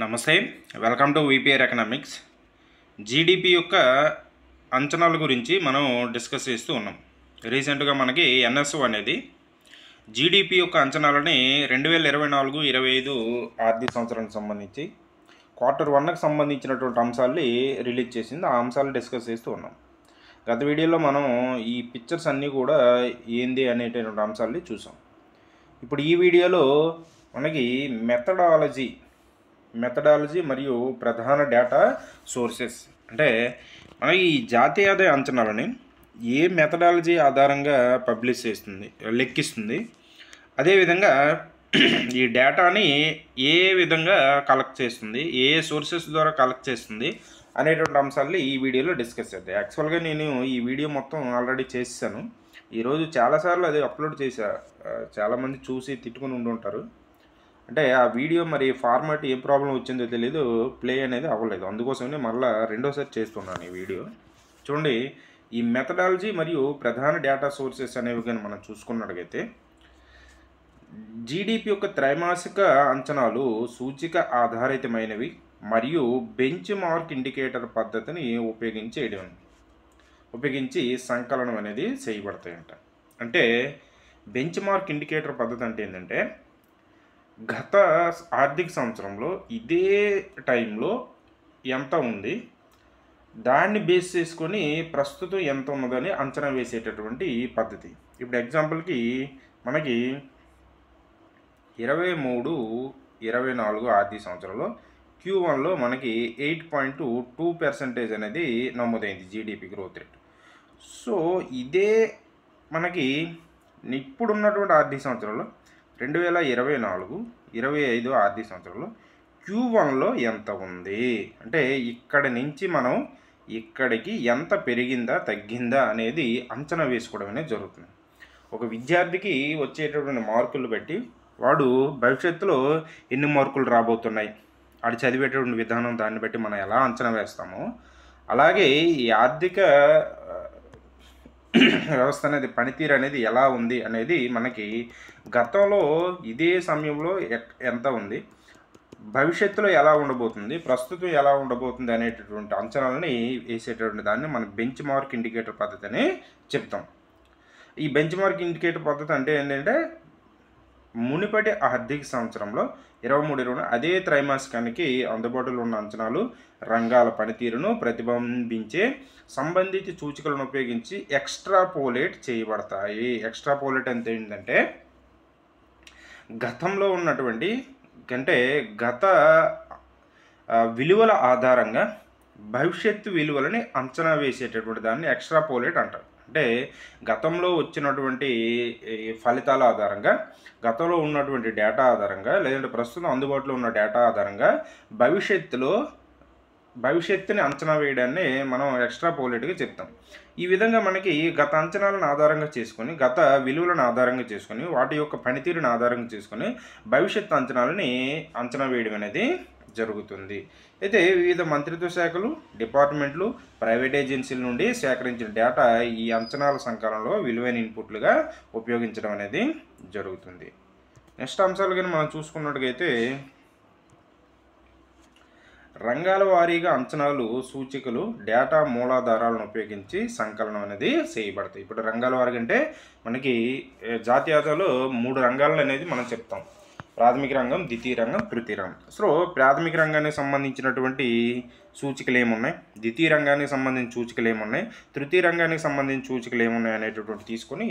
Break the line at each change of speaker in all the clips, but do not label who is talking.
నమస్తే, welcome to VPR economics. GDP యొక్క అంచనాల గురించి మనం డిస్కస్ చేస్తూ ఉన్నాం. రీసెంట్గా మనకి ఎన్ఎస్ఓ అనేది జీడిపి యొక్క అంచనాలని 2024-25 ఆర్థిక సంవత్సరానికి సంబంధించి Q1కి సంబంధించినటువంటి అంశాలని రిలీజ్ చేసింది. ఆ అంశాలు డిస్కస్ చేస్తూ ఉన్నాం. గత వీడియోలో మనం ఈ పిక్చర్స్ అన్నీ కూడా ఏంది అనేటటువంటి అంశాలని చూసాం. ఇప్పుడు ఈ వీడియోలో మనకి మెథడాలజీ మరియు ప్రధాన డేటా సోర్సెస్ అంటే మనకి ఈ జాతీయ ఆదాయ అంచనాలని ఏ మెథడాలజీ ఆధారంగా పబ్లిష్ చేస్తుంది, లెక్కిస్తుంది, అదేవిధంగా ఈ డేటాని ఏ విధంగా కలెక్ట్ చేస్తుంది, ఏ సోర్సెస్ ద్వారా కలెక్ట్ చేస్తుంది అనేటువంటి అంశాలని ఈ వీడియోలో డిస్కస్ చేద్దాం. యాక్చువల్గా నేను ఈ వీడియో మొత్తం ఆల్రెడీ చేశాను. ఈరోజు చాలాసార్లు అది అప్లోడ్ చేశా. చాలామంది చూసి తిట్టుకుని ఉండుంటారు. అంటే ఆ వీడియో మరి ఫార్మాట్ ఏ ప్రాబ్లం వచ్చిందో తెలియదు, ప్లే అనేది అవ్వలేదు. అందుకోసమే మళ్ళీ రెండోసారి చేస్తున్నాను ఈ వీడియో. చూడండి, ఈ మెథడాలజీ మరియు ప్రధాన డేటా సోర్సెస్ అనేవి కానీ మనం చూసుకున్నట్లయితే జీడిపి యొక్క త్రైమాసిక అంచనాలు సూచిక ఆధారితమైనవి మరియు బెంచ్ మార్క్ ఇండికేటర్ పద్ధతిని ఉపయోగించి సంకలనం అనేది చేయబడతాయంట. అంటే బెంచ్ మార్క్ ఇండికేటర్ పద్ధతి అంటే ఏంటంటే గత ఆర్థిక సంవత్సరంలో ఇదే టైంలో ఎంత ఉంది, దాన్ని బేస్ చేసుకొని ప్రస్తుతం ఎంత ఉన్నదని అంచనా వేసేటటువంటి పద్ధతి. ఇప్పుడు ఎగ్జాంపుల్కి మనకి 23-24 ఆర్థిక సంవత్సరంలో Q1లో మనకి 8.2% అనేది నమోదైంది జీడిపి గ్రోత్ రేట్. సో ఇదే మనకి ఇప్పుడున్నటువంటి ఆర్థిక సంవత్సరంలో 2024-25 ఆర్థిక సంవత్సరంలో Q1లో ఎంత ఉంది అంటే ఇక్కడి నుంచి మనం ఇక్కడికి ఎంత పెరిగిందా తగ్గిందా అనేది అంచనా వేసుకోవడం అనేది జరుగుతుంది. ఒక విద్యార్థికి వచ్చేటటువంటి మార్కులు బట్టి వాడు భవిష్యత్తులో ఎన్ని మార్కులు రాబోతున్నాయి, వాడు చదివేటటువంటి విధానం దాన్ని బట్టి మనం ఎలా అంచనా వేస్తామో, అలాగే ఈ ఆర్థిక వ్యవస్థ అనేది పనితీరు అనేది ఎలా ఉంది అనేది మనకి గతంలో ఇదే సమయంలో ఎంత ఉంది, భవిష్యత్తులో ఎలా ఉండబోతుంది, ప్రస్తుతం ఎలా ఉండబోతుంది అనేటటువంటి అంచనాలని వేసేటటువంటి దాన్ని మనం బెంచ్ మార్క్ ఇండికేటర్ పద్ధతి అని చెప్తాం. ఈ బెంచ్ మార్క్ ఇండికేటర్ పద్ధతి అంటే ఏంటంటే మునుపటి ఆర్థిక సంవత్సరంలో 23-24 అదే త్రైమాసికానికి అందుబాటులో ఉన్న అంచనాలు రంగాల పనితీరును ప్రతిబింబించే సంబంధిత సూచికలను ఉపయోగించి ఎక్స్ట్రాపోలేట్ చేయబడతాయి. ఎక్స్ట్రాపోలేట్ అంటే ఏంటంటే గతంలో ఉన్నటువంటి గత విలువల ఆధారంగా భవిష్యత్తు విలువలని అంచనా వేసేటటువంటి దాన్ని ఎక్స్ట్రాపోలేట్ అంటారు. అంటే గతంలో వచ్చినటువంటి ఫలితాల ఆధారంగా, గతంలో ఉన్నటువంటి డేటా ఆధారంగా, లేదంటే ప్రస్తుతం అందుబాటులో ఉన్న డేటా ఆధారంగా భవిష్యత్తుని అంచనా వేయడాన్ని మనం ఎక్స్ట్రాపోలేట్గా చెప్తాం. ఈ విధంగా మనకి గత అంచనాలను ఆధారంగా చేసుకొని, గత విలువలను ఆధారంగా చేసుకొని, వాటి యొక్క పనితీరుని ఆధారంగా చేసుకొని భవిష్యత్తు అంచనాలని అంచనా వేయడం అనేది జరుగుతుంది. అయితే వివిధ మంత్రిత్వ శాఖలు, డిపార్ట్మెంట్లు, ప్రైవేట్ ఏజెన్సీల నుండి సేకరించిన డేటా ఈ అంచనాల సంకలనంలో విలువైన ఇన్పుట్లుగా ఉపయోగించడం అనేది జరుగుతుంది. నెక్స్ట్ అంశాలు కానీ మనం చూసుకున్నట్టుగైతే రంగాల వారీగా అంచనాలు సూచికలు డేటా మూలాధారాలను ఉపయోగించి సంకలనం అనేది చేయబడతాయి. ఇప్పుడు రంగాల వారీగా అంటే మనకి జాతీయ ఆదాయంలో 3 రంగాలు అనేది మనం చెప్తాం: ప్రాథమిక రంగం, ద్వితీయ రంగం, తృతీయ రంగం. సో ప్రాథమిక రంగానికి సంబంధించినటువంటి సూచికలు ఏమున్నాయి, ద్వితీయ రంగానికి సంబంధించిన సూచికలు ఏమున్నాయి, తృతీయ రంగానికి సంబంధించిన సూచికలు ఏమున్నాయి అనేటటువంటి తీసుకొని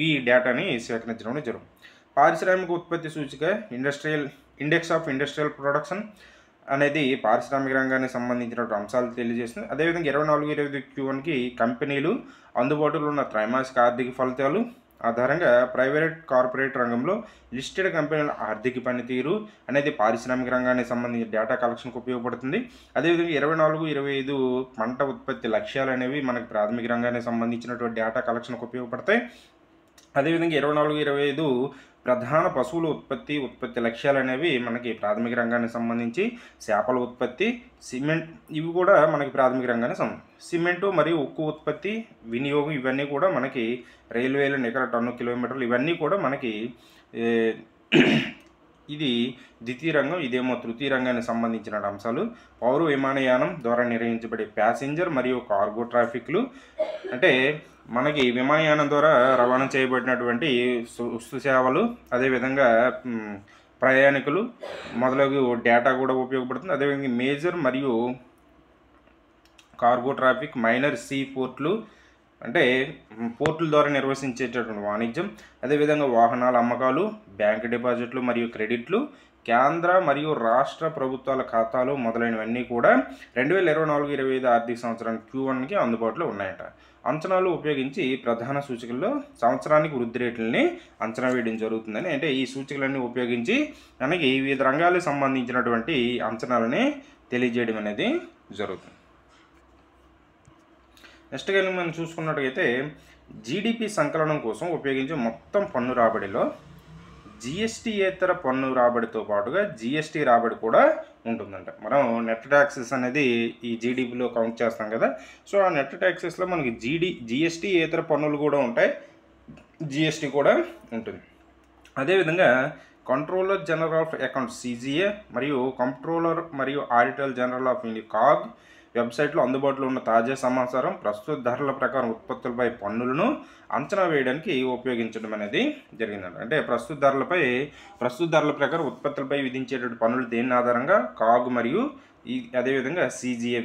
ఈ డేటాని సేకరించడం జరుగుతుంది. పారిశ్రామిక ఉత్పత్తి సూచిక ఇండెక్స్ ఆఫ్ ఇండస్ట్రియల్ ప్రొడక్షన్ అనేది పారిశ్రామిక రంగానికి సంబంధించినటువంటి అంశాలు తెలియజేస్తుంది. అదేవిధంగా 24-25 Q1కి కంపెనీలు అందుబాటులో ఉన్న త్రైమాసిక ఆర్థిక ఫలితాలు ఆధారంగా ప్రైవేట్ కార్పొరేట్ రంగంలో లిస్టెడ్ కంపెనీల ఆర్థిక పనితీరు అనేది పారిశ్రామిక రంగానికి సంబంధించిన డేటా కలెక్షన్కి ఉపయోగపడుతుంది. అదేవిధంగా 24-25 పంట ఉత్పత్తి లక్ష్యాలు అనేవి మనకి ప్రాథమిక రంగానికి సంబంధించినటువంటి డేటా కలెక్షన్కి ఉపయోగపడతాయి. అదేవిధంగా 24-25 ప్రధాన పశువుల ఉత్పత్తి లక్ష్యాలు అనేవి మనకి ప్రాథమిక రంగానికి సంబంధించి చేపల ఉత్పత్తి, సిమెంట్, ఇవి కూడా మనకి ప్రాథమిక రంగానికి సిమెంటు మరియు ఉక్కు ఉత్పత్తి, వినియోగం, ఇవన్నీ కూడా మనకి రైల్వేలు, నికర టన్ను కిలోమీటర్లు, ఇవన్నీ కూడా మనకి ఇది ద్వితీయ రంగం, ఇదేమో తృతీయ రంగానికి సంబంధించిన అంశాలు. పౌర విమానయానం ద్వారా నిర్వహించబడే ప్యాసింజర్ మరియు కార్గో ట్రాఫిక్లు, అంటే మనకి విమానయానం ద్వారా రవాణా చేయబడినటువంటి వస్తు సేవలు, అదేవిధంగా ప్రయాణికులు మొదలగు డేటా కూడా ఉపయోగపడుతుంది. అదేవిధంగా మేజర్ మరియు కార్గో ట్రాఫిక్, మైనర్ సీ పోర్ట్లు, అంటే పోర్టుల ద్వారా నిర్వహించేటటువంటి వాణిజ్యం, అదేవిధంగా వాహనాల అమ్మకాలు, బ్యాంక్ డిపాజిట్లు మరియు క్రెడిట్లు, కేంద్ర మరియు రాష్ట్ర ప్రభుత్వాల ఖాతాలు మొదలైనవన్నీ కూడా 2024-25 ఆర్థిక సంవత్సరానికి Q1కి అందుబాటులో ఉన్నాయట. అంచనాలు ఉపయోగించి ప్రధాన సూచికల్లో సంవత్సరానికి వృద్ధి రేట్లని అంచనా వేయడం జరుగుతుందని, అంటే ఈ సూచికలన్నీ ఉపయోగించి మనకి వివిధ రంగాలకు సంబంధించినటువంటి అంచనాలని తెలియజేయడం అనేది జరుగుతుంది. నెక్స్ట్ కానీ మనం చూసుకున్నట్టయితే జీడిపి సంకలనం కోసం ఉపయోగించే మొత్తం పన్ను రాబడిలో జిఎస్టీయేతర పన్ను రాబడితో పాటుగా జిఎస్టీ రాబడి కూడా ఉంటుందంట. మనం నెట్ ట్యాక్సెస్ అనేది ఈ జీడిపిలో కౌంట్ చేస్తాం కదా. సో ఆ నెట్ ట్యాక్సెస్లో మనకి జిఎస్టీయేతర పన్నులు కూడా ఉంటాయి, జిఎస్టీ కూడా ఉంటుంది. అదేవిధంగా controller general of accounts CGA మరియు కంట్రోలర్ మరియు auditor general of India COG వెబ్సైట్లో అందుబాటులో ఉన్న తాజా సమాచారం ప్రస్తుత ధరల ప్రకారం ఉత్పత్తులపై పన్నులను అంచనా వేయడానికి ఉపయోగించడం అనేది జరిగిందంట. అంటే ప్రస్తుత ధరల ప్రకారం ఉత్పత్తులపై విధించేటువంటి పన్నులు దేని ఆధారంగా COG మరియు అదేవిధంగా CGA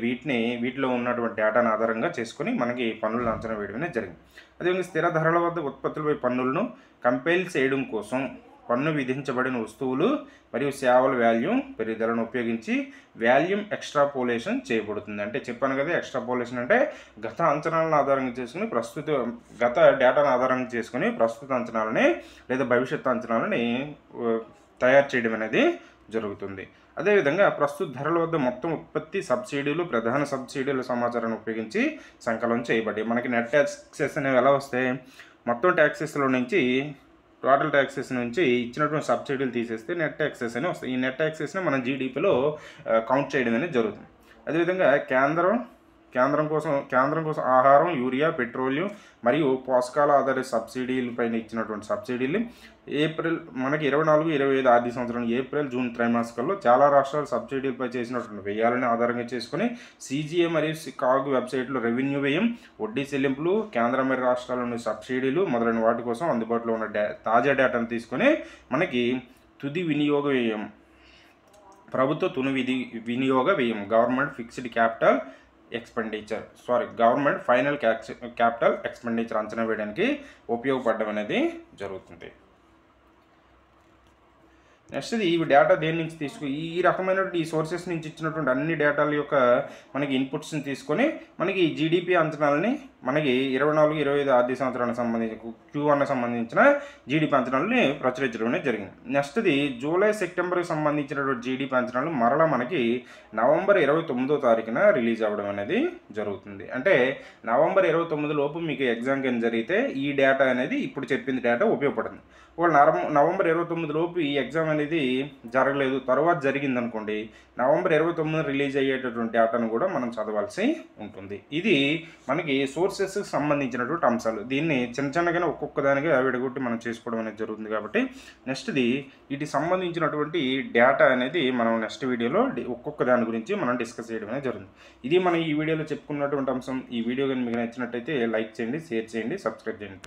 వీటిలో ఉన్నటువంటి డేటాను ఆధారంగా చేసుకొని మనకి పన్నులను అంచనా వేయడం అనేది జరిగింది. అదేవిధంగా స్థిర ధరల వద్ద ఉత్పత్తులపై పన్నులను కంపైల్ చేయడం కోసం పన్ను విధించబడిన వస్తువులు మరియు సేవల వాల్యూమ్ పెరుగుదలను ఉపయోగించి వాల్యూమ్ ఎక్స్ట్రాపోలేషన్ చేయబడుతుంది. అంటే చెప్పాను కదా, ఎక్స్ట్రాపోలేషన్ అంటే గత అంచనాలను ఆధారంగా చేసుకుని గత డేటాను ఆధారంగా చేసుకుని ప్రస్తుత అంచనాలని లేదా భవిష్యత్తు అంచనాలని తయారు చేయడం అనేది జరుగుతుంది. అదేవిధంగా ప్రస్తుత ధరల వద్ద మొత్తం ఉత్పత్తి, సబ్సిడీలు, ప్రధాన సబ్సిడీల సమాచారాన్ని ఉపయోగించి సంకలనం చేయబడ్డాయి. మనకి నెట్ ట్యాక్సెస్ అనేవి ఎలా వస్తాయి, మొత్తం ట్యాక్సెస్లో నుంచి టోటల్ ట్యాక్సెస్ నుంచి ఇచ్చినటువంటి సబ్సిడీలు తీసేస్తే నెట్ ట్యాక్సెస్ అని వస్తాయి. ఈ నెట్ ట్యాక్సెస్ని మనం జీడిపిలో కౌంట్ చేయడం అనేది జరుగుతుంది. అదేవిధంగా కేంద్రం కోసం ఆహారం, యూరియా, పెట్రోలియం మరియు పోషకాల ఆధారిత సబ్సిడీలపైన ఇచ్చినటువంటి సబ్సిడీలు మనకి 24-25 ఆర్థిక సంవత్సరం ఏప్రిల్, జూన్ త్రైమాసికాల్లో చాలా రాష్ట్రాలు సబ్సిడీలపై చేసినటువంటి వ్యయాలను ఆధారంగా చేసుకుని CGA మరియు COG వెబ్సైట్లో రెవెన్యూ వ్యయం, వడ్డీ చెల్లింపులు, కేంద్ర మరియు రాష్ట్రాల్లోని సబ్సిడీలు మొదలైన వాటి కోసం అందుబాటులో ఉన్న తాజా డేటాను తీసుకొని మనకి ప్రభుత్వ వినియోగ వ్యయం గవర్నమెంట్ ఫైనల్ క్యాపిటల్ ఎక్స్పెండిచర్ అంచనా వేయడానికి ఉపయోగపడడం అనేది జరుగుతుంది. నెక్స్ట్ ఈ డేటా దేని నుంచి ఈ రకమైనటువంటి ఈ సోర్సెస్ నుంచి ఇచ్చినటువంటి అన్ని డేటాల యొక్క మనకి ఇన్పుట్స్ని తీసుకొని మనకి ఈ జీడిపి అంచనాలని మనకి 24-25 ఆర్థిక సంవత్సరానికి సంబంధించిన Q1కి సంబంధించిన జీడిపి అంచనాలని ప్రచురించడం అనేది జరిగింది. నెక్స్ట్ది జూలై, సెప్టెంబర్కి సంబంధించినటువంటి జీడిపి అంచనాలు మరలా మనకి నవంబర్ 29వ తారీఖున రిలీజ్ అవ్వడం అనేది జరుగుతుంది. అంటే నవంబర్ 29 లోపు మీకు ఎగ్జామ్ కానీ జరిగితే ఈ డేటా అనేది ఇప్పుడు చెప్పిన డేటా ఉపయోగపడుతుంది. నవంబర్ 29 లోపు ఈ ఎగ్జామ్ అనేది జరగలేదు, తర్వాత జరిగింది అనుకోండి, నవంబర్ 29 రిలీజ్ అయ్యేటటువంటి డేటాను కూడా మనం చదవాల్సి ఉంటుంది. ఇది మనకి సోర్సెస్కి సంబంధించినటువంటి అంశాలు. దీన్ని చిన్నగానే ఒక్కొక్క దానిగా విడగొట్టి మనం చేసుకోవడం అనేది జరుగుతుంది. కాబట్టి నెక్స్ట్ది వీటికి సంబంధించినటువంటి డేటా అనేది మనం నెక్స్ట్ వీడియోలో ఒక్కొక్క దాని గురించి మనం డిస్కస్ చేయడం అనేది జరుగుతుంది. ఇది మనం ఈ వీడియోలో చెప్పుకున్నటువంటి అంశం. ఈ వీడియో కానీ మీకు నచ్చినట్టయితే లైక్ చేయండి, షేర్ చేయండి, సబ్స్క్రైబ్ చేయండి.